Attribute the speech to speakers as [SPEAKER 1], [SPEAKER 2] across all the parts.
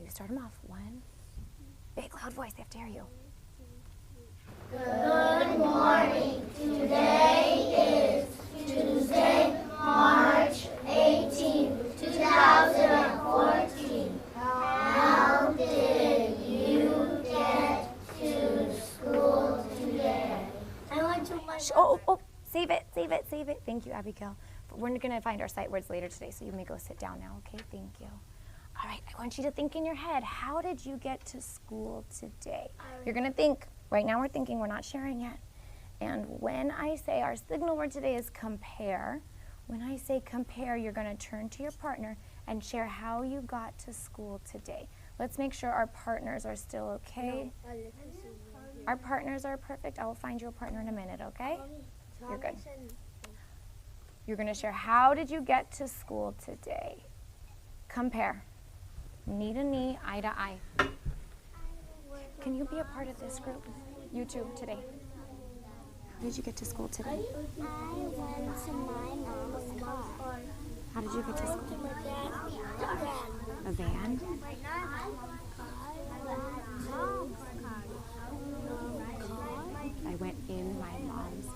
[SPEAKER 1] start them off. 1. Big, loud voice. They have to hear you.
[SPEAKER 2] Good morning. Today is Tuesday, March 18, 2014. How did you get to school today? I went to my...
[SPEAKER 1] Save it. Thank you, Abigail. We're going to find our sight words later today, so you may go sit down now, okay? Thank you. All right, I want you to think in your head, how did you get to school today? You're going to think. Right now we're thinking, we're not sharing yet. And when I say our signal word today is compare, when I say compare, you're going to turn to your partner and share how you got to school today. Let's make sure our partners are still okay. Our partners are perfect. I will find you a partner in a minute, okay? You're good. You're going to share, how did you get to school today? Compare. Knee to knee, eye to eye. Can you be a part of this group? You too, today. How did you get to school today?
[SPEAKER 2] I went to my mom's car.
[SPEAKER 1] How did you get to school? A van? I went in my mom's car.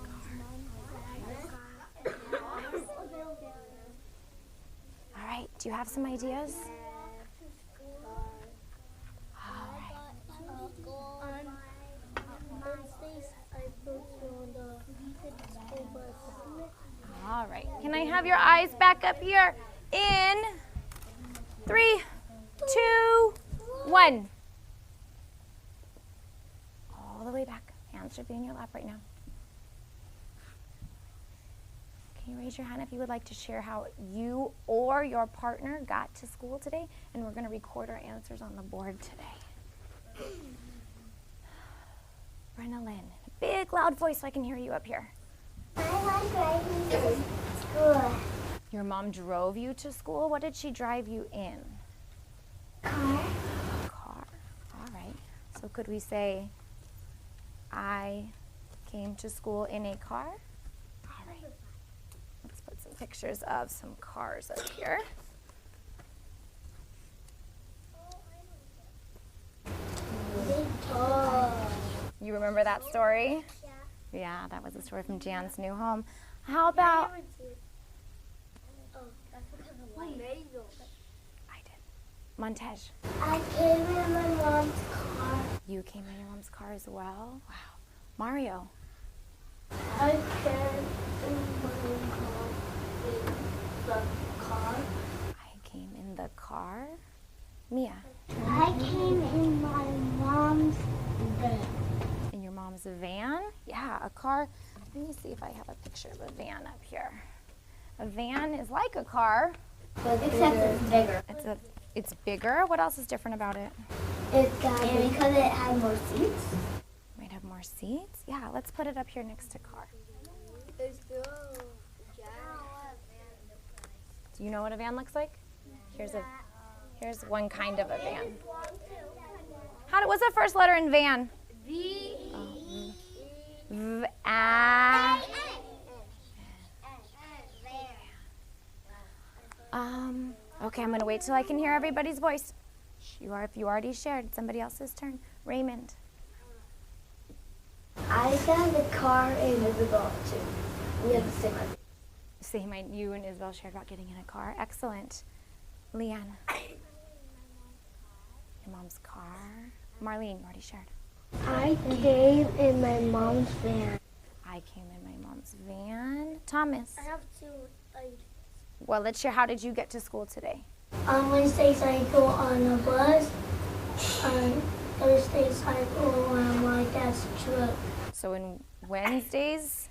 [SPEAKER 1] All right, do you have some ideas? All right, can I have your eyes back up here in 3, 2, 1. All the way back. Hands should be in your lap right now. Can you raise your hand if you would like to share how you or your partner got to school today? And we're going to record our answers on the board today. Brenna Lynn, big loud voice so I can hear you up here.
[SPEAKER 2] I like driving to school.
[SPEAKER 1] Your mom drove you to school? What did she drive you in?
[SPEAKER 2] Car.
[SPEAKER 1] Car. All right. So could we say, I came to school in a car? All right. Let's put some pictures of some cars up here. You remember that story? Yeah, that was a story from Jan's new home. How about... I did. Montej.
[SPEAKER 2] I came in my mom's car.
[SPEAKER 1] You came in your mom's car as well? Wow. Mario.
[SPEAKER 2] I came in the car.
[SPEAKER 1] I came in the car. Mia.
[SPEAKER 2] I came in my mom's van.
[SPEAKER 1] In your mom's van? Yeah, a car. Let me see if I have a picture of a van up here. A van is like a car.
[SPEAKER 2] Except it's bigger.
[SPEAKER 1] It's bigger. What else is different about it?
[SPEAKER 2] And because it had more seats.
[SPEAKER 1] Might have more seats. Yeah, let's put it up here next to car. Do you know what a van looks like? Here's one kind of a van. What's the first letter in van?
[SPEAKER 2] V.
[SPEAKER 1] Okay, I'm gonna wait till I can hear everybody's voice. If you already shared, it's somebody else's turn. Raymond.
[SPEAKER 2] I got the car and Isabel too. We have the same idea.
[SPEAKER 1] You and Isabel shared about getting in a car. Excellent. Leanne. Your mom's car. Marlene, you already shared.
[SPEAKER 2] I came in my mom's van.
[SPEAKER 1] I came in my mom's van. Thomas.
[SPEAKER 2] I have two ideas.
[SPEAKER 1] Well, let's share. How did you get to school today?
[SPEAKER 2] On Wednesdays, I go on a bus. On Thursdays, I go on my dad's truck.
[SPEAKER 1] So in Wednesdays?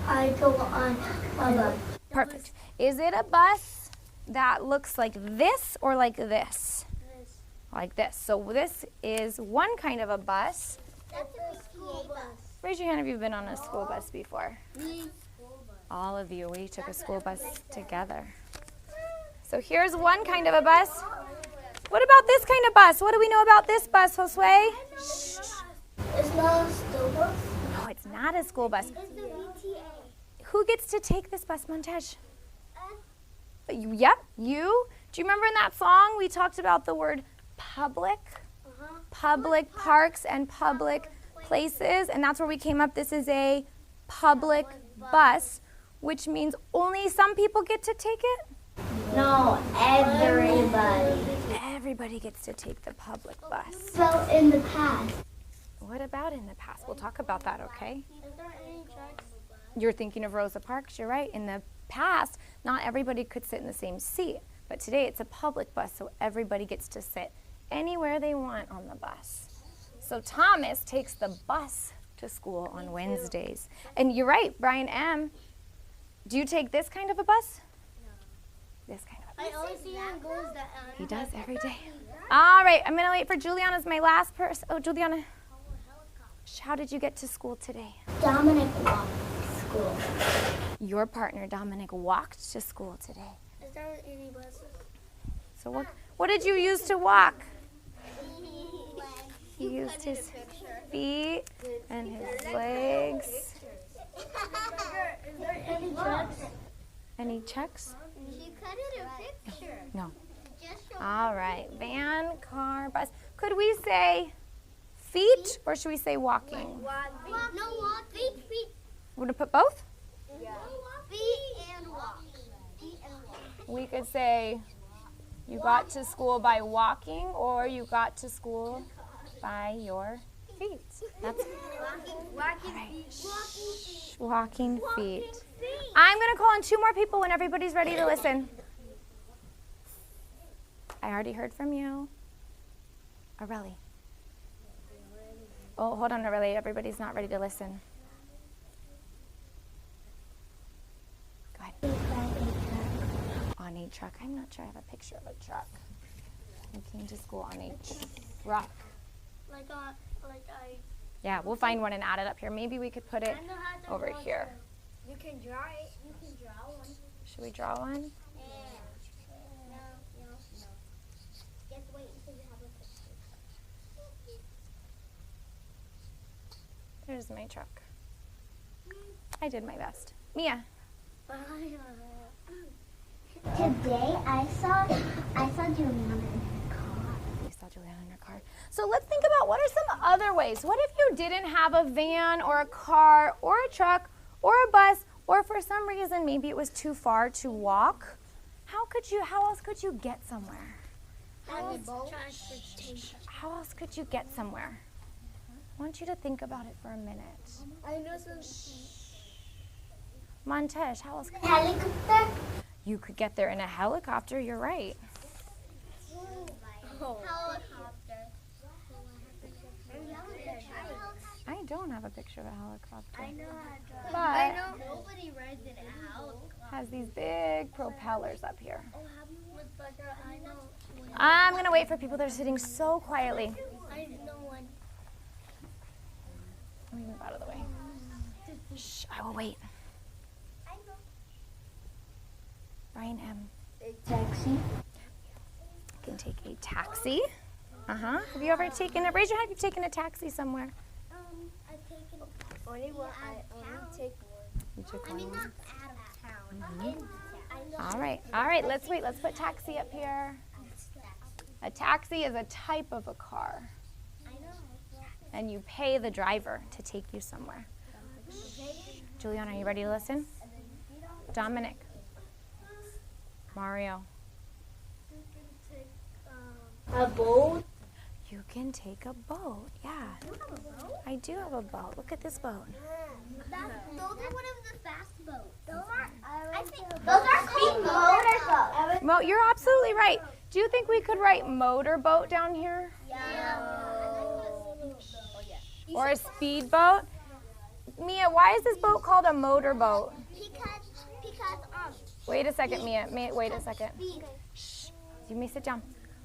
[SPEAKER 2] I go on a bus.
[SPEAKER 1] Perfect. Is it a bus that looks like this or like this? Like this. So this is one kind of a bus.
[SPEAKER 2] That's a school bus.
[SPEAKER 1] Raise your hand if you've been on a school bus before. All of you, we took a school bus together. So here's one kind of a bus. What about this kind of bus? What do we know about this bus, Josue?
[SPEAKER 2] It's not a school bus.
[SPEAKER 1] No, it's not a school bus.
[SPEAKER 2] It's the VTA.
[SPEAKER 1] Who gets to take this bus, Montej? Yep, you. Do you remember in that song we talked about the word public parks and public places, and that's where we came up. This is a public bus, which means only some people get to take it?
[SPEAKER 2] No, everybody.
[SPEAKER 1] Everybody gets to take the public bus.
[SPEAKER 2] So in the past.
[SPEAKER 1] What about in the past? We'll talk about that, okay?
[SPEAKER 2] Is there any trucks?
[SPEAKER 1] You're thinking of Rosa Parks, you're right. In the past, not everybody could sit in the same seat, but today it's a public bus, so everybody gets to sit anywhere they want on the bus. So Thomas takes the bus to school on Wednesdays. And you're right, Brian M. Do you take this kind of a bus? No. This kind of a bus.
[SPEAKER 2] I always see him goes that.
[SPEAKER 1] He does every day. All right, I'm going to wait for Juliana as my last person. Oh, Juliana. How did you get to school today?
[SPEAKER 2] Dominic walked to school.
[SPEAKER 1] Your partner, Dominic, walked to school today.
[SPEAKER 2] Is there any buses?
[SPEAKER 1] So what did you use to walk? He used his feet and his legs.
[SPEAKER 2] Is there any trucks?
[SPEAKER 1] Any checks?
[SPEAKER 2] She cut it a picture.
[SPEAKER 1] No.
[SPEAKER 2] Just show
[SPEAKER 1] All right, van, car, bus. Could we say feet or should we say walking?
[SPEAKER 2] No, walk. Feet.
[SPEAKER 1] We're going to put both?
[SPEAKER 2] Yeah. Feet and walk. Feet and walk.
[SPEAKER 1] We could say you got to school by walking or you got to school by your feet. That's walking feet. I'm going to call on 2 more people when everybody's ready to listen. I already heard from you. Aurelie. Oh, hold on, Aurelie. Everybody's not ready to listen. Go ahead. On a truck. I'm not sure I have a picture of a truck. We came to school on a truck. Yeah, we'll find one and add it up here. Maybe we could put it over here.
[SPEAKER 2] You can draw it. You can draw one.
[SPEAKER 1] Should we draw one?
[SPEAKER 2] No. Just wait until you have a picture.
[SPEAKER 1] There's my truck. I did my best. Mia.
[SPEAKER 2] Today I saw Juliana in her car.
[SPEAKER 1] You saw Juliana in her car. So let's think about what are some other ways. What if you didn't have a van or a car or a truck or a bus or for some reason maybe it was too far to walk? How else could you get somewhere?
[SPEAKER 2] How
[SPEAKER 1] else could you get somewhere? I want you to think about it for a minute.
[SPEAKER 2] I know some.
[SPEAKER 1] Montesh, how else could
[SPEAKER 2] Helicopter?
[SPEAKER 1] you could get there in a helicopter? You're right.
[SPEAKER 2] Helicopter.
[SPEAKER 1] I don't have a picture of a helicopter.
[SPEAKER 2] I know how to drive.
[SPEAKER 1] But
[SPEAKER 2] I know nobody rides in a helicopter.
[SPEAKER 1] has these big propellers up here.
[SPEAKER 2] Oh, have you with Becker? I know.
[SPEAKER 1] I'm going to wait for people that are sitting so quietly.
[SPEAKER 2] I know one.
[SPEAKER 1] Let me move out of the way. Shh, I will wait.
[SPEAKER 2] I know.
[SPEAKER 1] Brian M.
[SPEAKER 2] A taxi.
[SPEAKER 1] You can take a taxi. Uh-huh. Have you ever taken raise your hand if you've taken a taxi somewhere.
[SPEAKER 2] I've taken only one. I only take one.
[SPEAKER 1] You took
[SPEAKER 2] I mean,
[SPEAKER 1] one.
[SPEAKER 2] not out of town. In town.
[SPEAKER 1] All right, let's wait. Let's put taxi up here. A taxi is a type of a car.
[SPEAKER 2] I know.
[SPEAKER 1] And you pay the driver to take you somewhere. Juliana, are you ready to listen? Dominic. Mario.
[SPEAKER 2] A boat.
[SPEAKER 1] You can take a boat, yeah. I do have a boat. Look at this boat.
[SPEAKER 2] Those are one of the fast boats. Those are called motorboats.
[SPEAKER 1] Well, you're absolutely right. Do you think we could write motorboat down here?
[SPEAKER 2] Yeah.
[SPEAKER 1] Or a speedboat? Mia, why is this boat called a motorboat?
[SPEAKER 2] Because
[SPEAKER 1] Wait a second, Mia. Wait a second.
[SPEAKER 2] speed.
[SPEAKER 1] Shh. You may sit down.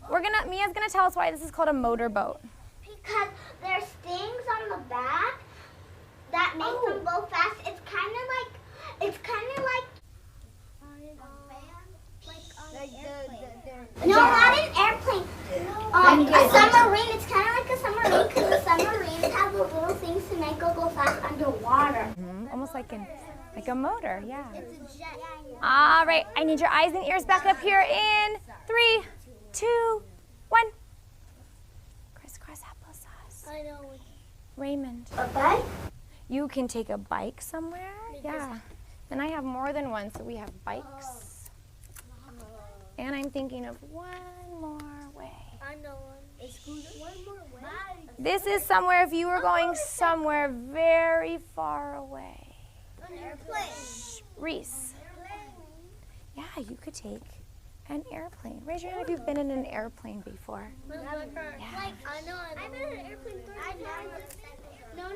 [SPEAKER 1] Mia's gonna tell us why this is called a motorboat.
[SPEAKER 2] Because there's things on the back that make them go fast. It's kind of like no, not an airplane. A submarine. It's kind of like a submarine because the submarines have the little things to make it go fast underwater.
[SPEAKER 1] Almost like a motor, yeah.
[SPEAKER 2] It's a jet.
[SPEAKER 1] All right, I need your eyes and ears back up here in 3, 2, 1.
[SPEAKER 2] I know.
[SPEAKER 1] Raymond.
[SPEAKER 2] A bike?
[SPEAKER 1] You can take a bike somewhere? Yeah. Then I have more than one, so we have bikes. And I'm thinking of one more way.
[SPEAKER 2] I know one. A scooter? One more way.
[SPEAKER 1] This is somewhere if you were going somewhere very far away.
[SPEAKER 2] An airplane.
[SPEAKER 1] Reese. Yeah, you could take an airplane. Raise your hand if you've been in an airplane before.
[SPEAKER 2] Yeah. I know. I've been in an airplane 3 times. No, not.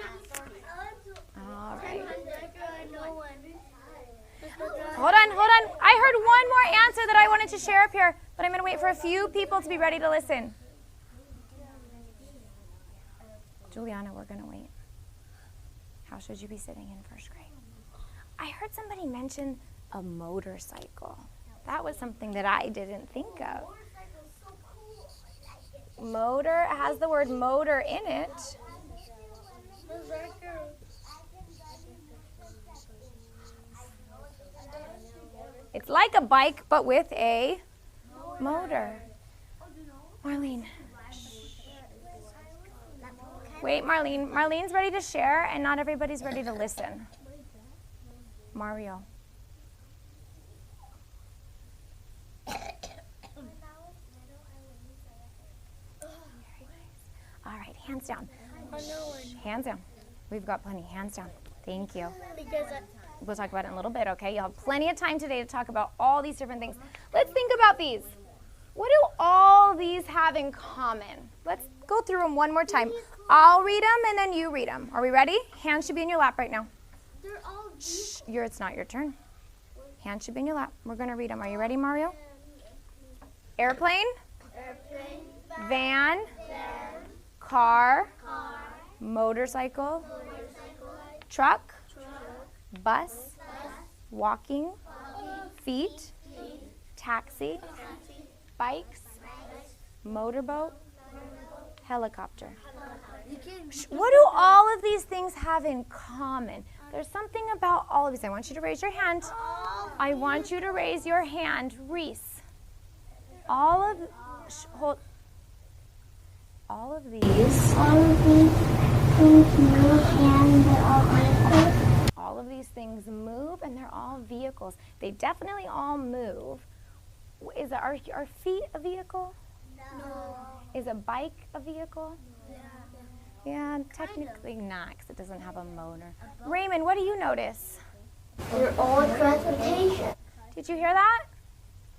[SPEAKER 1] All right.
[SPEAKER 2] I know one.
[SPEAKER 1] Hold on. I heard one more answer that I wanted to share up here, but I'm going to wait for a few people to be ready to listen. Juliana, we're going to wait. How should you be sitting in first grade? I heard somebody mention a motorcycle. That was something that I didn't think of. Motor has the word motor in it. It's like a bike, but with a motor. Marlene. Wait, Marlene. Marlene's ready to share, and not everybody's ready to listen. Mario. All right, hands down. Hands down. We've got plenty. Hands down. Thank you. We'll talk about it in a little bit, okay? You'll have plenty of time today to talk about all these different things. Let's think about these. What do all these have in common? Let's go through them one more time. I'll read them, and then you read them. Are we ready? Hands should be in your lap right now.
[SPEAKER 2] They're all
[SPEAKER 1] Shh, it's not your turn. Hands should be in your lap. We're going to read them. Are you ready, Mario? Airplane. Van. Car. Motorcycle. Truck. Bus. Walking. Feet. Taxi. Bikes. Motorboat. Helicopter. What do all of these things have in common? There's something about all of these. I want you to raise your hand. I want you to raise your hand, Reese. All of these
[SPEAKER 2] All of these things move and they're all vehicles.
[SPEAKER 1] All of these things move and they're all vehicles. They definitely all move. Is our feet a vehicle?
[SPEAKER 2] No.
[SPEAKER 1] Is a bike a vehicle? Yeah, technically not, because it doesn't have a motor. Raymond, what do you notice?
[SPEAKER 2] They're all transportation.
[SPEAKER 1] Did you hear that?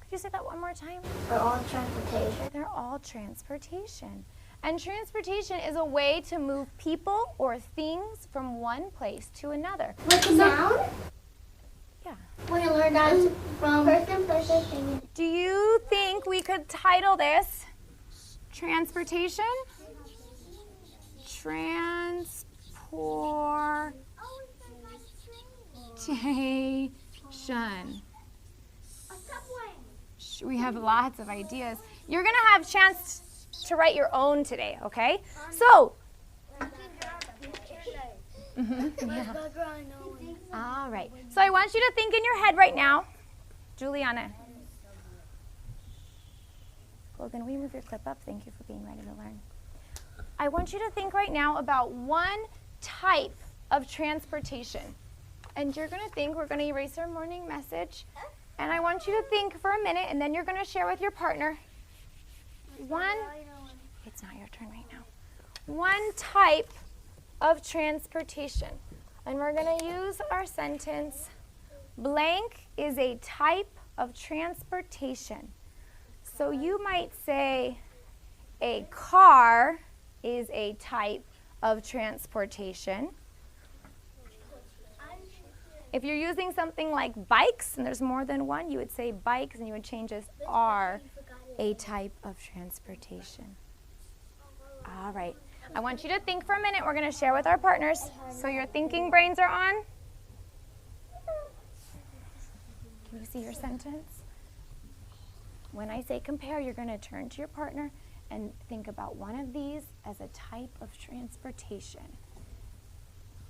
[SPEAKER 1] Could you say that one more time?
[SPEAKER 2] They're all transportation.
[SPEAKER 1] They're all transportation. And transportation is a way to move people or things from one place to another.
[SPEAKER 2] Like a noun?
[SPEAKER 1] Yeah.
[SPEAKER 2] We learned that from person.
[SPEAKER 1] Do you think we could title this Transportation? Transportation. We have lots of ideas. You're going to have a chance to write your own today, okay? So, yeah. All right. So I want you to think in your head right now. Juliana. Logan, will you move your clip up? Thank you for being ready to learn. I want you to think right now about one type of transportation. And you're going to think, we're going to erase our morning message. And I want you to think for a minute, and then you're going to share with your partner. It's not your turn right now. One type of transportation. And we're going to use our sentence, blank is a type of transportation. So you might say a car is a type of transportation. If you're using something like bikes, and there's more than one, you would say bikes, and you would change this are a type of transportation. All right. I want you to think for a minute. We're going to share with our partners. So your thinking brains are on. Can you see your sentence? When I say compare, you're going to turn to your partner and think about one of these as a type of transportation.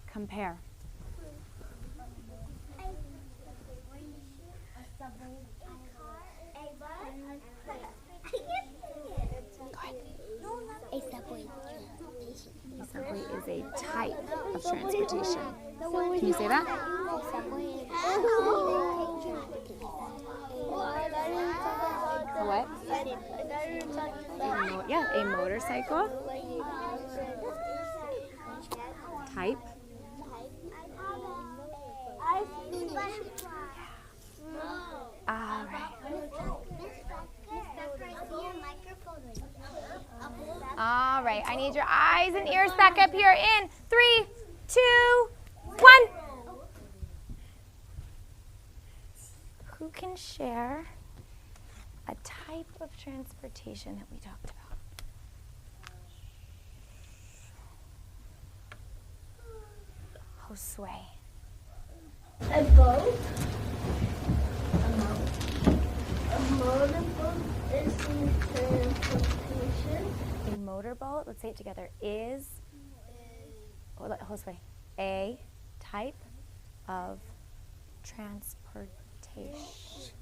[SPEAKER 1] Compare. of transportation. Can you say that? A what? A motorcycle. Type. All right. All right. I need your eyes and ears back up here in 3, 2, 1. Who can share a type of transportation that we talked about? Josue.
[SPEAKER 2] A boat. A motorboat is transportation.
[SPEAKER 1] A motorboat, let's say it together, is, Josue, a type of transportation.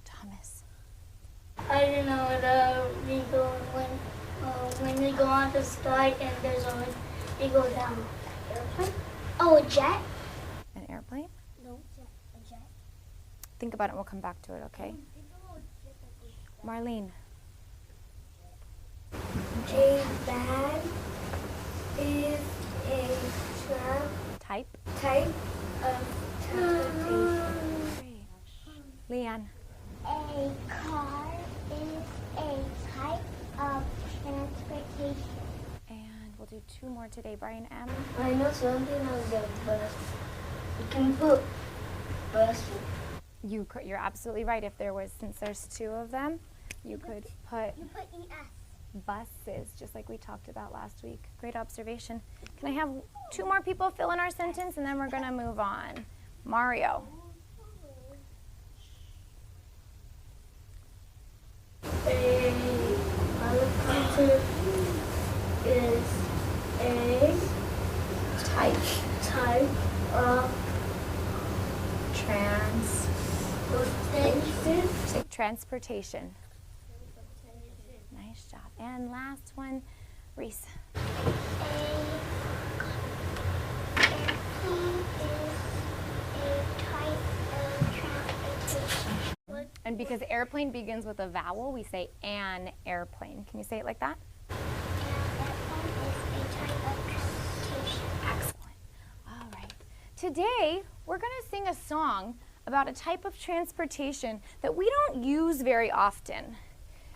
[SPEAKER 1] Thomas.
[SPEAKER 2] I don't know, when they go on the sky and there's a, they go down. Airplane? Oh, a jet?
[SPEAKER 1] An airplane?
[SPEAKER 2] No, a jet.
[SPEAKER 1] Think about it and we'll come back to it, okay? Marlene.
[SPEAKER 2] A bag is a
[SPEAKER 1] Type.
[SPEAKER 2] type of transportation.
[SPEAKER 1] Great. Leanne.
[SPEAKER 2] A car is a type of transportation.
[SPEAKER 1] And we'll do 2 more today. Brian M.
[SPEAKER 2] I know something on the bus. You can put bus.
[SPEAKER 1] You're absolutely right. If there was, since there's 2 of them, you could put
[SPEAKER 2] You put ES.
[SPEAKER 1] buses, just like we talked about last week. Great observation. Can I have 2 more people fill in our sentence, and then we're going to move on. Mario.
[SPEAKER 2] A helicopter is a
[SPEAKER 1] Type.
[SPEAKER 2] type of
[SPEAKER 1] Transportation. Nice job. And last one, Reese. And because airplane begins with a vowel, we say an airplane. Can you say it like that? Excellent. All right. Today, we're going to sing a song about a type of transportation that we don't use very often.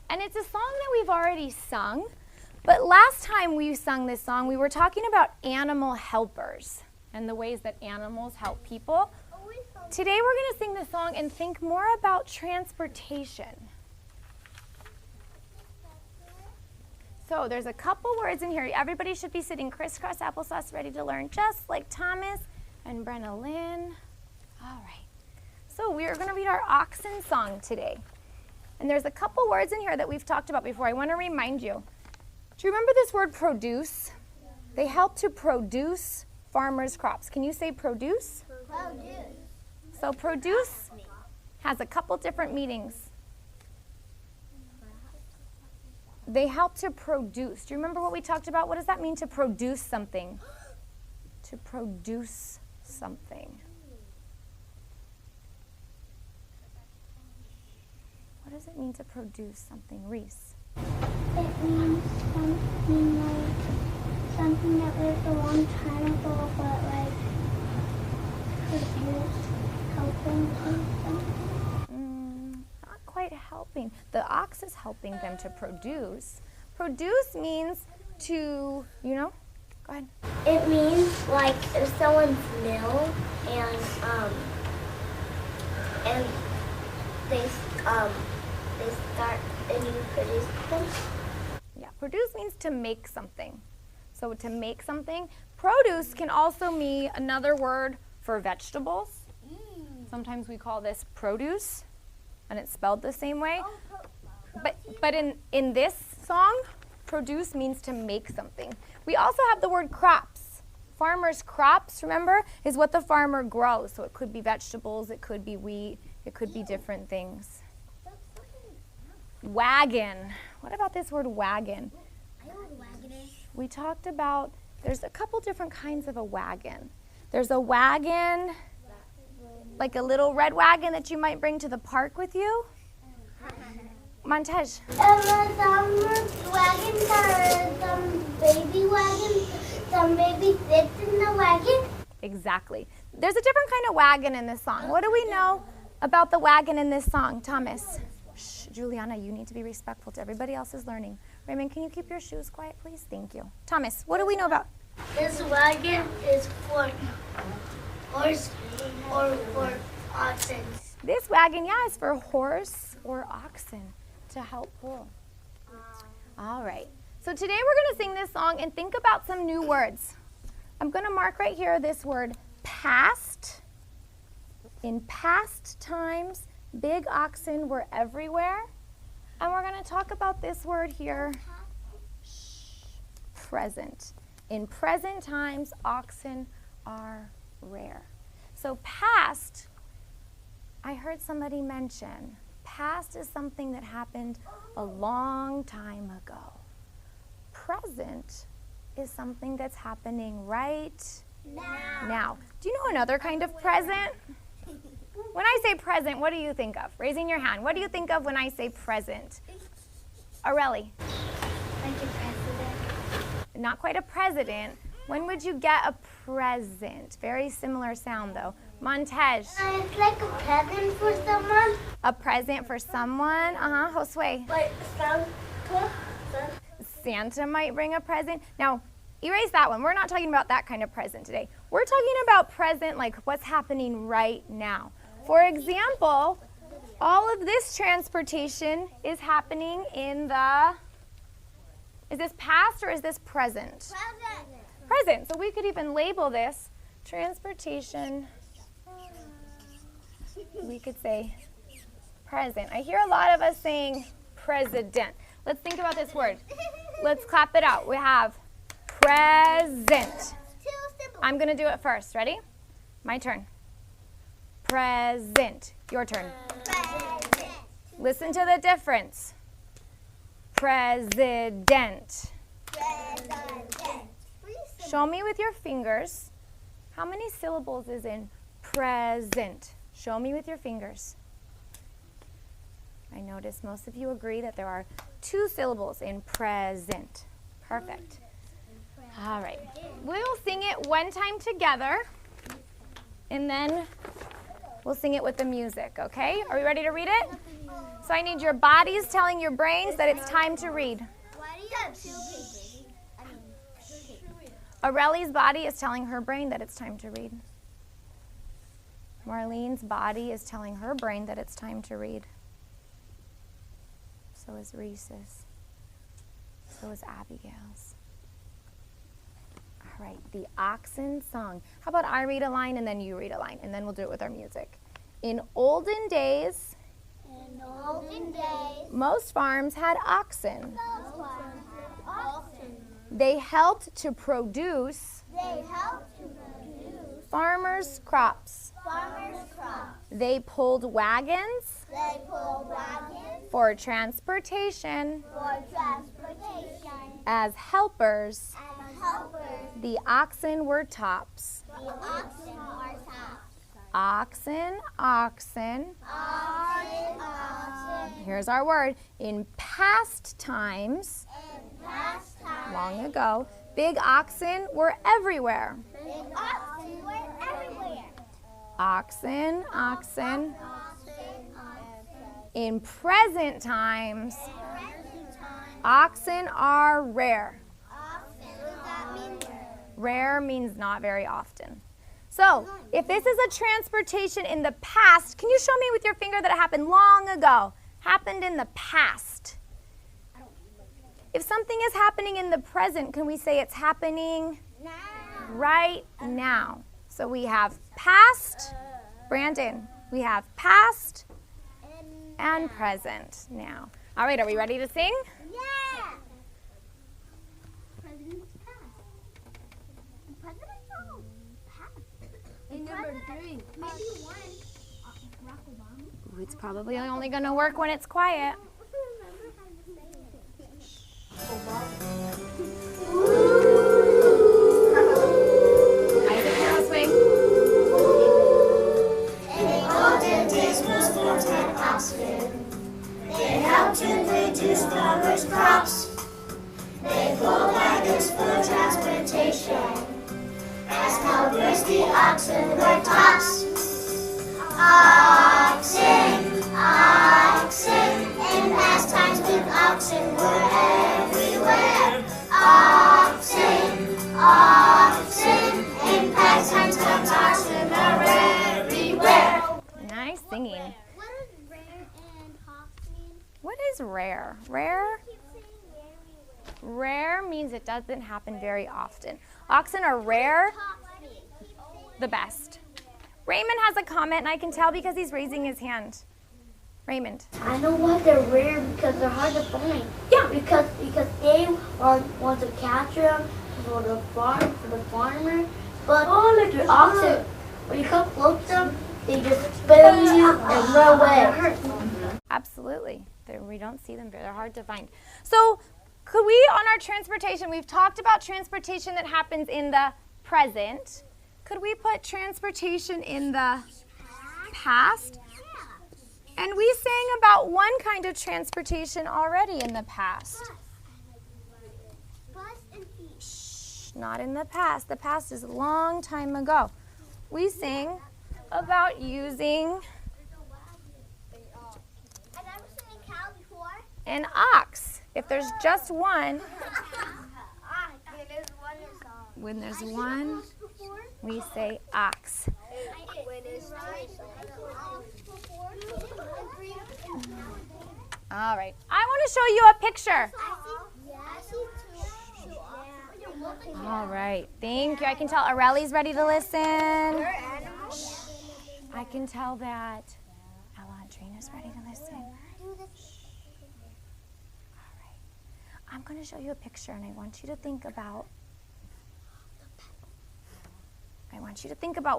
[SPEAKER 1] And it's a song that we've already sung, but last time we sung this song, we were talking about animal helpers and the ways that animals help people. Today we're going to sing this song and think more about transportation. So there's a couple words in here. Everybody should be sitting crisscross applesauce ready to learn, just like Thomas and Brenna Lynn. All right. So we are going to read our oxen song today. And there's a couple words in here that we've talked about before. I want to remind you. Do you remember this word produce? They help to produce farmers' crops. Can you say produce?
[SPEAKER 2] Produce.
[SPEAKER 1] So produce has a couple different meanings. They help to produce. Do you remember what we talked about? What does that mean to produce something? To produce something. What does it mean to produce something, Reese?
[SPEAKER 2] It means something that lived a long time ago, but like produce, helping something.
[SPEAKER 1] Not quite helping. The ox is helping them to produce. Produce means to, go ahead.
[SPEAKER 2] It means like if someone's new and they start and you produce them.
[SPEAKER 1] Yeah, produce means to make something. So to make something. Produce can also mean another word for vegetables. Sometimes we call this produce, and it's spelled the same way. But in this song, produce means to make something. We also have the word crops. Farmer's crops, remember, is what the farmer grows. So it could be vegetables, it could be wheat, it could be different things. Wagon. What about this word wagon?
[SPEAKER 2] I know what a wagon is.
[SPEAKER 1] We talked about There's a couple different kinds of a wagon. There's a wagon, like a little red wagon that you might bring to the park with you. Montej.
[SPEAKER 2] Some wagons are some baby wagons. Some baby sits in the wagon.
[SPEAKER 1] Exactly. There's a different kind of wagon in this song. What do we know about the wagon in this song, Thomas? Shh, Juliana, you need to be respectful to everybody else's learning. Raymond, can you keep your shoes quiet, please? Thank you. Thomas, what do we know about?
[SPEAKER 3] This wagon is for horse or for oxen.
[SPEAKER 1] This wagon, yeah, is for horse or oxen to help pull. All right. So today we're going to sing this song and think about some new words. I'm going to mark right here this word past. In past times, big oxen were everywhere. And we're going to talk about this word here, present. In present times, oxen are rare. So past, I heard somebody mention, past is something that happened a long time ago. Present is something that's happening right now. Do you know another kind of present? When I say present, what do you think of? Raising your hand. What do you think of when I say present? Aurelie.
[SPEAKER 2] Like a president.
[SPEAKER 1] Not quite a president. When would you get a present? Very similar sound, though. Montej.
[SPEAKER 2] It's like a present for someone.
[SPEAKER 1] A present for someone? Josue.
[SPEAKER 3] Like Santa.
[SPEAKER 1] Santa might bring a present. Now, erase that one. We're not talking about that kind of present today. We're talking about present, like what's happening right now. For example, all of this transportation is happening in the, is this past or is this present? Present. So we could even label this transportation. We could say present. I hear a lot of us saying president. Let's think about this word. Let's clap it out. We have present. I'm going to do it first. Ready? My turn. Present. Your turn.
[SPEAKER 2] Present.
[SPEAKER 1] Listen to the difference. President.
[SPEAKER 2] President.
[SPEAKER 1] Show me with your fingers. How many syllables is in present? Show me with your fingers. I notice most of you agree that there are 2 syllables in present. Perfect. All right. We'll sing it one time together, and then we'll sing it with the music, okay? Are we ready to read it? So I need your bodies telling your brains that it's time to read.
[SPEAKER 2] Why do you have 2 pages?
[SPEAKER 1] Aurelie's body is telling her brain that it's time to read. Marlene's body is telling her brain that it's time to read. So is Reese's. So is Abigail's. All right, the oxen song. How about I read a line and then you read a line, and then we'll do it with our music. In olden days, most farms had oxen. They helped to produce farmers' crops. They pulled wagons for transportation. As helpers, the oxen were tops. Oxen, oxen. Here's our word. In past times, long ago, big oxen were everywhere. Oxen, oxen. In present times, oxen are rare. Rare means not very often. So, if this is a transportation in the past, can you show me with your finger that it happened long ago? Happened in the past. If something is happening in the present, can we say it's happening right now? So we have past, Brandon, we have past and present now. All right, are we ready to sing?
[SPEAKER 2] Yeah. President's past. President's past. And number 3. Maybe 1. Barack Obama.
[SPEAKER 1] Ooh, it's probably only going to work when it's quiet.
[SPEAKER 2] Ooh.
[SPEAKER 4] transport and oxen. They help to produce farmers' crops. They pull wagons for transportation. As helpers, the oxen were tops. Oxen, oxen, in past times with oxen were everywhere. Oxen, oxen, in past times with oxen are everywhere.
[SPEAKER 1] Nice singing.
[SPEAKER 2] What does rare and hops mean?
[SPEAKER 1] What is rare? Rare?
[SPEAKER 2] Keep saying very rare.
[SPEAKER 1] Rare means it doesn't happen very often. Oxen are rare,
[SPEAKER 2] Hops mean.
[SPEAKER 1] the best. Raymond has a comment, and I can tell because he's raising his hand. Raymond.
[SPEAKER 3] I know why they're rare, because they're hard to find. Yeah. Because they want to catch them for the farmer. But like the oxen, when you come close to them, they just spit on you and run away.
[SPEAKER 1] Absolutely. We don't see them. They're hard to find. So could we, on our transportation, we've talked about transportation that happens in the present. Could we put transportation in the past? And we sang about one kind of transportation already in the past.
[SPEAKER 2] Bus and feet.
[SPEAKER 1] Shh, not in the past. The past is a long time ago. We sang about using
[SPEAKER 2] I've never seen a cow before.
[SPEAKER 1] an ox. If there's just one, when there's one, we say ox. All right. I want to show you a picture. All right. Thank you. I can tell Aureli's ready to listen. I can tell that Ella and Trina's ready to listen. All right. I'm going to show you a picture, and I want you to think about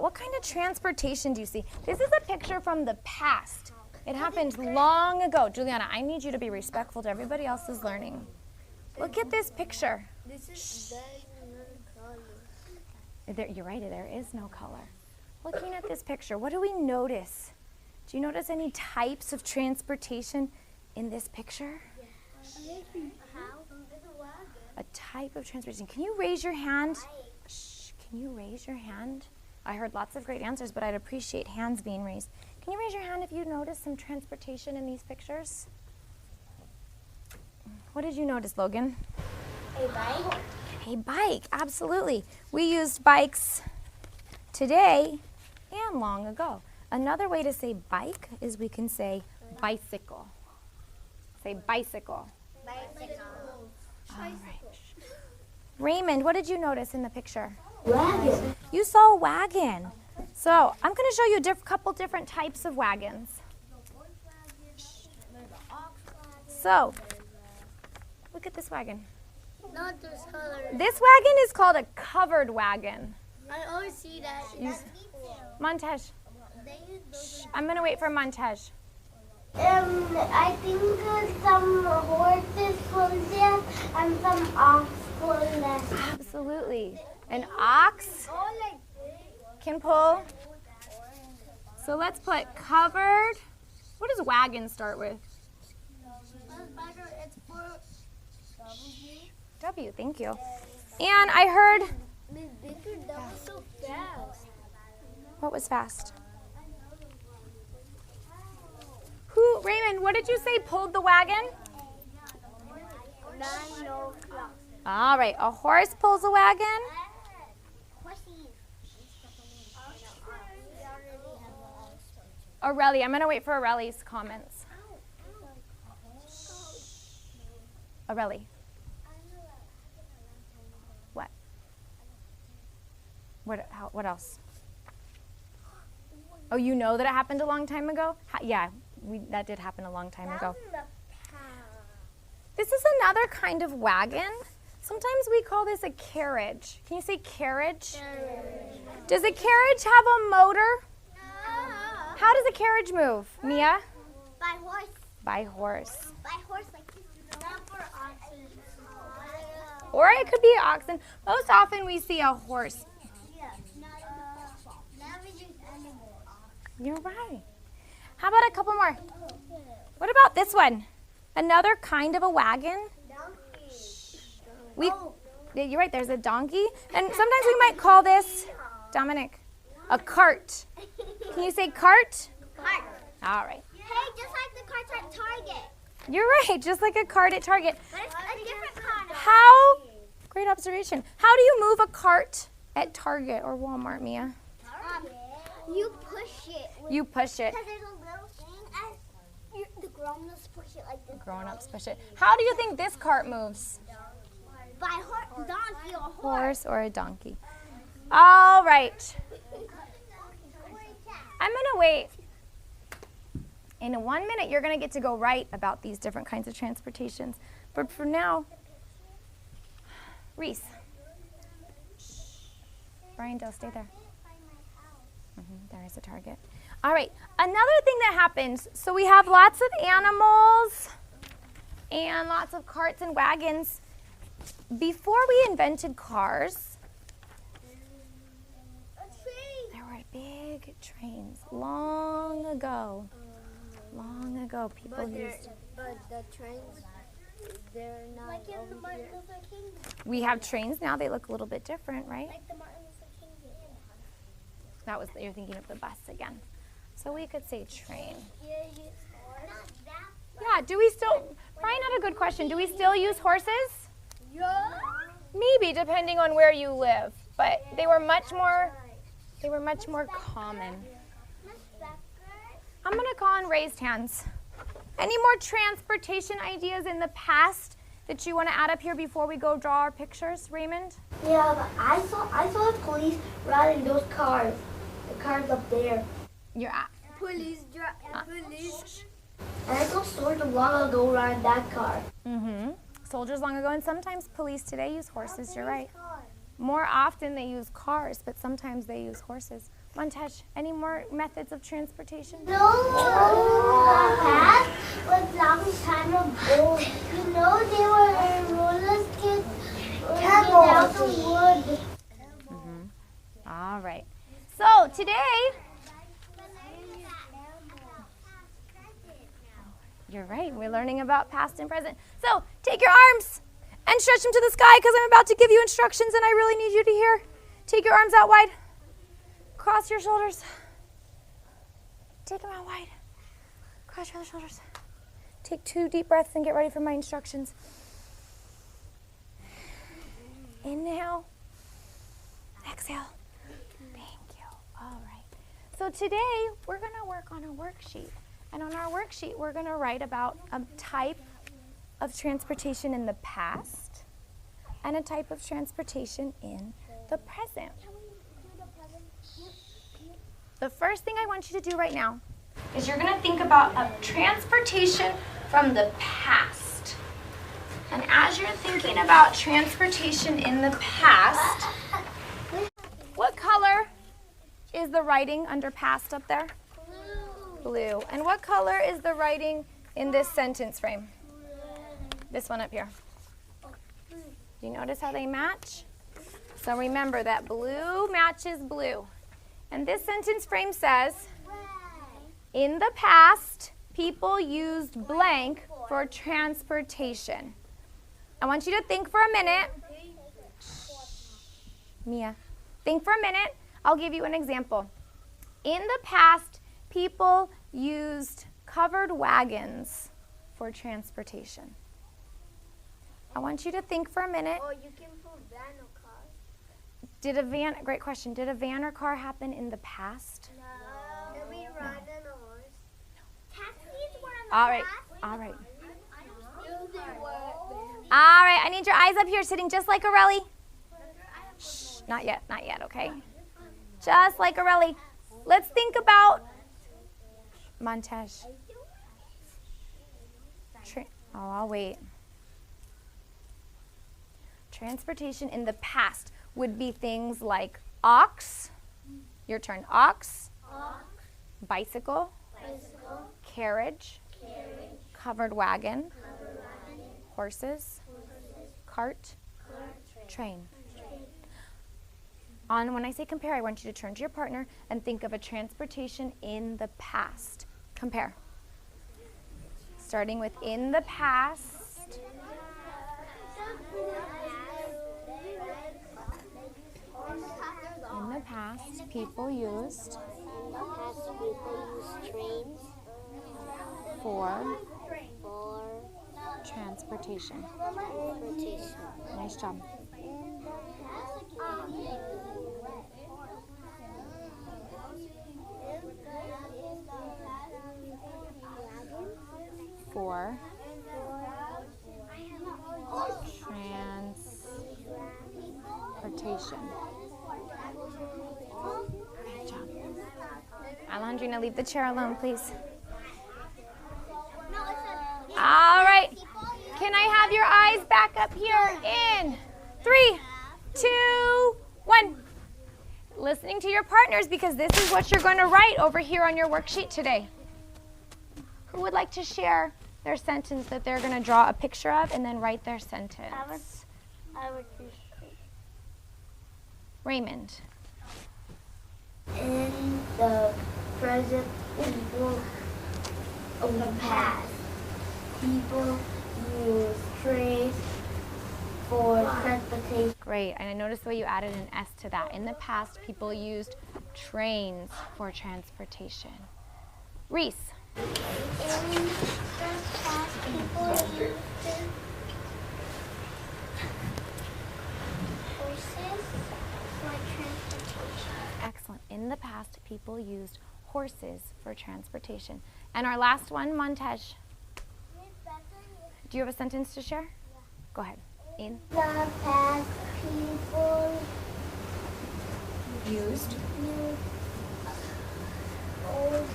[SPEAKER 1] what kind of transportation do you see? This is a picture from the past. It happened long ago. Juliana, I need you to be respectful to everybody else's learning. Look at this picture. You're right, there is no color. Looking at this picture, what do we notice? Do you notice any types of transportation in this picture? A type of transportation. Can you raise your hand? Shh, can you raise your hand? I heard lots of great answers, but I'd appreciate hands being raised. Can you raise your hand if you notice some transportation in these pictures? What did you notice, Logan?
[SPEAKER 2] A bike.
[SPEAKER 1] A bike, absolutely. We used bikes today and long ago. Another way to say bike is we can say bicycle. Say bicycle.
[SPEAKER 2] Bicycle.
[SPEAKER 1] All right. Raymond, what did you notice in the picture?
[SPEAKER 3] Wagon.
[SPEAKER 1] You saw a wagon. So I'm going to show you a couple different types of wagons. So, look at this wagon.
[SPEAKER 3] Not this color.
[SPEAKER 1] This wagon is called a covered wagon.
[SPEAKER 3] I always see that.
[SPEAKER 1] Montej, I'm going to wait for Montej.
[SPEAKER 2] I think some horses pull them and some ox pull them.
[SPEAKER 1] Absolutely. An ox can pull. So let's put covered. What does wagon start with?
[SPEAKER 2] It's for
[SPEAKER 1] W, thank you. And I heard,
[SPEAKER 2] Miss Becker, that was so fast.
[SPEAKER 1] what was fast? Raymond, what did you say pulled the wagon?
[SPEAKER 2] 9 o'clock.
[SPEAKER 1] All right, a horse pulls a wagon. Aurelie, I'm going to wait for Aurelie's comments. Aurelie. What? What else? Oh, you know that it happened a long time ago? Yeah, that did happen a long time ago. This is another kind of wagon. Sometimes we call this a carriage. Can you say carriage? Does a carriage have a motor? How does a carriage move, Mia?
[SPEAKER 2] By horse.
[SPEAKER 1] By horse.
[SPEAKER 2] By horse like this. Not for oxen.
[SPEAKER 1] Or it could be an oxen. Most often we see a horse.
[SPEAKER 2] Yeah. Not animal.
[SPEAKER 1] You're right. How about a couple more? What about this one? Another kind of a wagon. You're right, there's a donkey. And sometimes we might call this, Dominic, a cart. Can you say cart?
[SPEAKER 2] Cart.
[SPEAKER 1] All right.
[SPEAKER 2] Hey, just like the carts at Target.
[SPEAKER 1] You're right, just like a cart at Target.
[SPEAKER 2] But it's a different kind of.
[SPEAKER 1] Great observation. How do you move a cart at Target or Walmart, Mia?
[SPEAKER 2] You push it.
[SPEAKER 1] You push it.
[SPEAKER 2] Because there's a little thing and the grown-ups push it like this.
[SPEAKER 1] Grown-ups push it. How do you think this cart moves?
[SPEAKER 2] By donkey or horse.
[SPEAKER 1] Horse or a donkey. All right. I'm going to wait. In 1 minute, you're going to get to go write about these different kinds of transportations. But for now, Reese. Brian Dale, stay there. There is a Target. All right. Another thing that happens, so we have lots of animals and lots of carts and wagons. Before we invented cars, there were big trains long ago. Long ago, people used.
[SPEAKER 3] But the trains, they're not
[SPEAKER 2] Like in the
[SPEAKER 3] over
[SPEAKER 2] Martin
[SPEAKER 3] here.
[SPEAKER 2] Luther King.
[SPEAKER 1] We have trains now. They look a little bit different, right?
[SPEAKER 2] Like the Martin Luther King did.
[SPEAKER 1] You're thinking of the bus again. So we could say train.
[SPEAKER 2] Not that.
[SPEAKER 1] Yeah. Do we still? Brian had a good question. Do we still use horses?
[SPEAKER 2] Yeah.
[SPEAKER 1] Maybe, depending on where you live. But they were much more. They were much more common.
[SPEAKER 2] Miss Becker.
[SPEAKER 1] I'm going to call on raised hands. Any more transportation ideas in the past that you want to add up here before we go draw our pictures, Raymond?
[SPEAKER 3] Yeah, but I saw the police riding those cars. The cars up there.
[SPEAKER 1] You're at.
[SPEAKER 3] Police. And I saw soldiers long ago riding that car.
[SPEAKER 1] Soldiers long ago, and sometimes police today use horses. You're right. More often they use cars, but sometimes they use horses. Montaj, any more methods of transportation?
[SPEAKER 2] No, past was long time ago. You know they were roller skates without the wood.
[SPEAKER 1] All right. So today, you're right. We're learning about past and present. So take your arms and stretch them to the sky because I'm about to give you instructions and I really need you to hear. Take your arms out wide. Cross your shoulders. Take them out wide. Cross your shoulders. Take 2 deep breaths and get ready for my instructions. Inhale. Exhale. Thank you. All right. So today we're going to work on a worksheet. And on our worksheet, we're going to write about a type of transportation in the past and a type of transportation in the present. The first thing I want you to do right now is you're going to think about a transportation from the past. And as you're thinking about transportation in the past, what color is the writing under past up there? Blue. And what color is the writing in this sentence frame? This one up here. Do you notice how they match? So remember that blue matches blue. And this sentence frame says, in the past, people used blank for transportation. I want you to think for a minute. Mia, think for a minute. I'll give you an example. In the past, people used covered wagons for transportation. I want you to think for a minute.
[SPEAKER 2] Or you can put van or car.
[SPEAKER 1] Great question. Did a van or car happen in the past?
[SPEAKER 2] No. Did we ride on a horse? Taxis were in the
[SPEAKER 1] All right.
[SPEAKER 2] past.
[SPEAKER 1] All right.
[SPEAKER 2] They were.
[SPEAKER 1] All right. I need your eyes up here, sitting just like Aurelie. Shh. Not yet. Not yet. Okay. Just like Aurelie. Let's think about Montage. I'll wait. Transportation in the past would be things like ox. Your turn. Ox. Bicycle. Carriage. Covered wagon. Horses. Cart. Train. When I say compare, I want you to turn to your partner and think of a transportation in the past. Compare. Starting with in the past. In the past, people used
[SPEAKER 2] trains
[SPEAKER 1] for
[SPEAKER 2] for
[SPEAKER 1] transportation.
[SPEAKER 2] transportation.
[SPEAKER 1] Nice job. For transportation. Good job. Alejandrina, leave the chair alone, please. All right. Can I have your eyes back up here in 3, 2, 1. Listening to your partners because this is what you're going to write over here on your worksheet today. Who would like to share their sentence that they're going to draw a picture of and then write their sentence?
[SPEAKER 3] I would do
[SPEAKER 1] Raymond.
[SPEAKER 3] in the present, people of the past, people use trains for transportation.
[SPEAKER 1] Great. And I noticed the way you added an S to that. In the past, people used trains for transportation. Reese.
[SPEAKER 2] In the past, people used horses for transportation.
[SPEAKER 1] Excellent. In the past, people used horses for transportation. And our last one, Montej. Do you have a sentence to share? Yeah. Go ahead. In
[SPEAKER 2] The past, people
[SPEAKER 1] used
[SPEAKER 2] old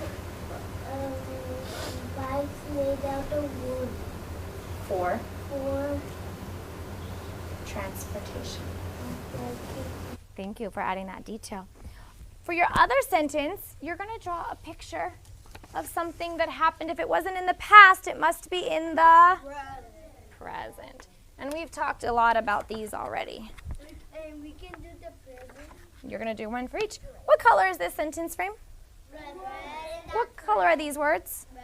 [SPEAKER 2] bikes made out of wood
[SPEAKER 1] for
[SPEAKER 2] for
[SPEAKER 1] transportation.
[SPEAKER 2] transportation.
[SPEAKER 1] Thank you for adding that detail. For your other sentence, you're going to draw a picture of something that happened. If it wasn't in the past, it must be in the present. And we've talked a lot about these already.
[SPEAKER 2] And we can do the present.
[SPEAKER 1] You're going to do one for each. What color is this sentence frame?
[SPEAKER 2] Red.
[SPEAKER 1] What color are these words?
[SPEAKER 2] Red.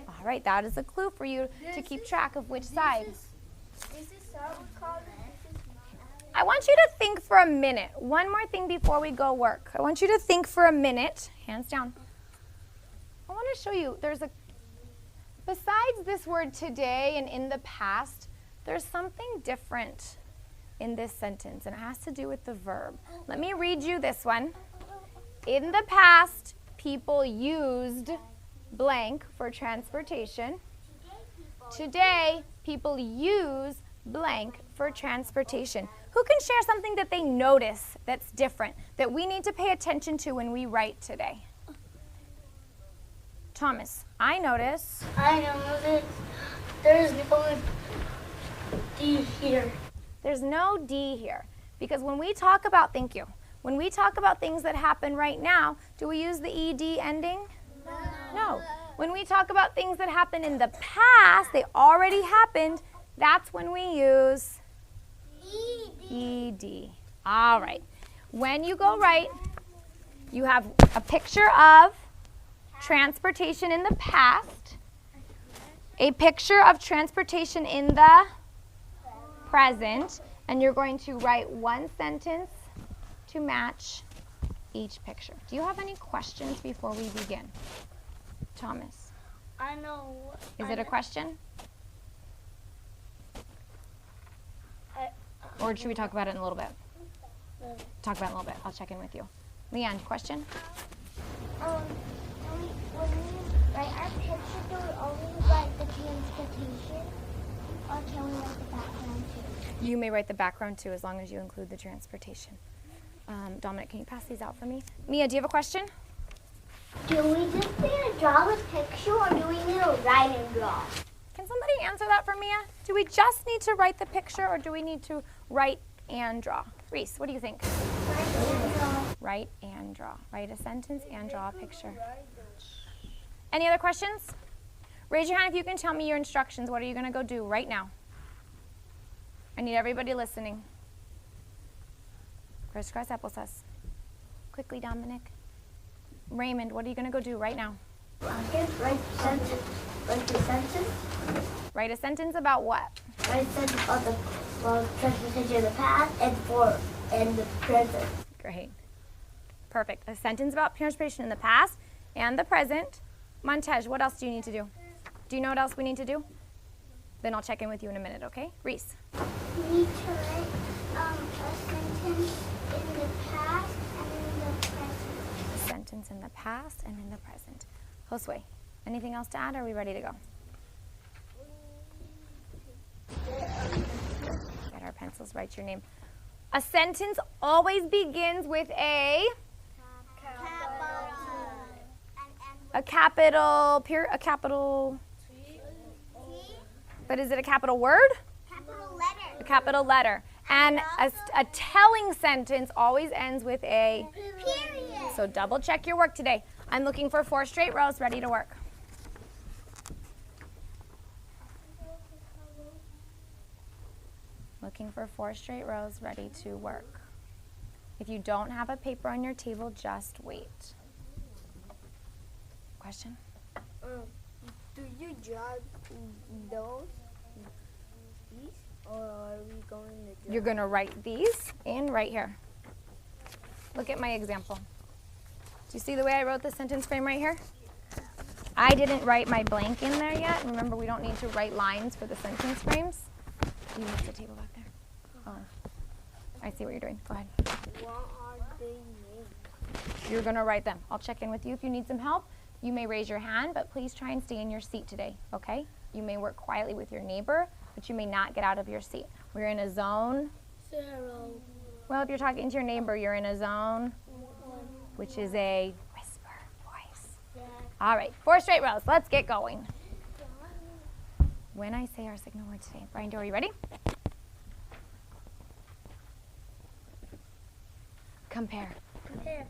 [SPEAKER 1] All right, that is a clue for you to keep track of which side.
[SPEAKER 2] This is our color. This is mine.
[SPEAKER 1] I want you to think for a minute. One more thing before we go work. I want you to think for a minute. Hands down. I want to show you, besides this word today and in the past, there's something different in this sentence, and it has to do with the verb. Let me read you this one. In the past, people used blank for transportation. Today, people use blank for transportation. Who can share something that they notice that's different, that we need to pay attention to when we write today? Thomas, I notice.
[SPEAKER 3] I know that there's no D here.
[SPEAKER 1] There's no D here because when we talk about, thank you, when we talk about things that happen right now, do we use the ED ending? No. When we talk about things that happen in the past, they already happened, that's when we use ED. All right. When you go write, you have a picture of transportation in the past, a picture of transportation in the present, and you're going to write one sentence to match each picture. Do you have any questions before we begin? Thomas.
[SPEAKER 3] I know.
[SPEAKER 1] Is it a question? Or should we talk about it in a little bit? Talk about it in a little bit. I'll check in with you. Leanne, question?
[SPEAKER 2] When we write our picture, do we only write the transportation, or can we write the background too?
[SPEAKER 1] You may write the background too, as long as you include the transportation. Dominic, can you pass these out for me? Mia, do you have a question?
[SPEAKER 2] Do we just need to draw the picture, or do we need to write and draw?
[SPEAKER 1] Can somebody answer that for Mia? Do we just need to write the picture, or do we need to write and draw? Reese, what do you think? Write and draw. Write a sentence and draw a picture. Any other questions? Raise your hand if you can tell me your instructions. What are you going to go do right now? I need everybody listening. Crisscross applesauce. Quickly, Dominic. Raymond, what are you going to go do right now?
[SPEAKER 3] Okay, write sentence. Write a sentence.
[SPEAKER 1] Write a sentence about what?
[SPEAKER 3] Write a sentence about the transportation in the past and the present.
[SPEAKER 1] Great. Perfect. A sentence about transportation in the past and the present. Montej, what else do you need to do? Do you know what else we need to do? Then I'll check in with you in a minute, okay? Reese.
[SPEAKER 2] We need to write a sentence in the past and in the present.
[SPEAKER 1] A sentence in the past and in the present. Josue, anything else to add? Or are we ready to go? Get our pencils, write your name. A sentence always begins with a capital, a capital, but is it a capital word?
[SPEAKER 2] Capital letter.
[SPEAKER 1] A capital letter. And a telling sentence always ends with a
[SPEAKER 2] Period.
[SPEAKER 1] So double check your work today. I'm looking for 4 straight rows ready to work. Looking for 4 straight rows ready to work. If you don't have a paper on your table, just wait. Question?
[SPEAKER 3] Do you jot those? These? Or are we going to do?
[SPEAKER 1] You're going to write these in right here. Look at my example. Do you see the way I wrote the sentence frame right here? I didn't write my blank in there yet. Remember, we don't need to write lines for the sentence frames. You use the table back there. Oh, I see what you're doing. Go ahead.
[SPEAKER 3] What are they named?
[SPEAKER 1] You're going to write them. I'll check in with you. If you need some help, you may raise your hand, but please try and stay in your seat today, okay? You may work quietly with your neighbor, but you may not get out of your seat. We're in a zone.
[SPEAKER 3] 0.
[SPEAKER 1] Well, if you're talking to your neighbor, you're in a zone, which is a whisper voice. All right, 4 straight rows. Let's get going. When I say our signal word today, Brian, are you ready? Compare.
[SPEAKER 3] Compare.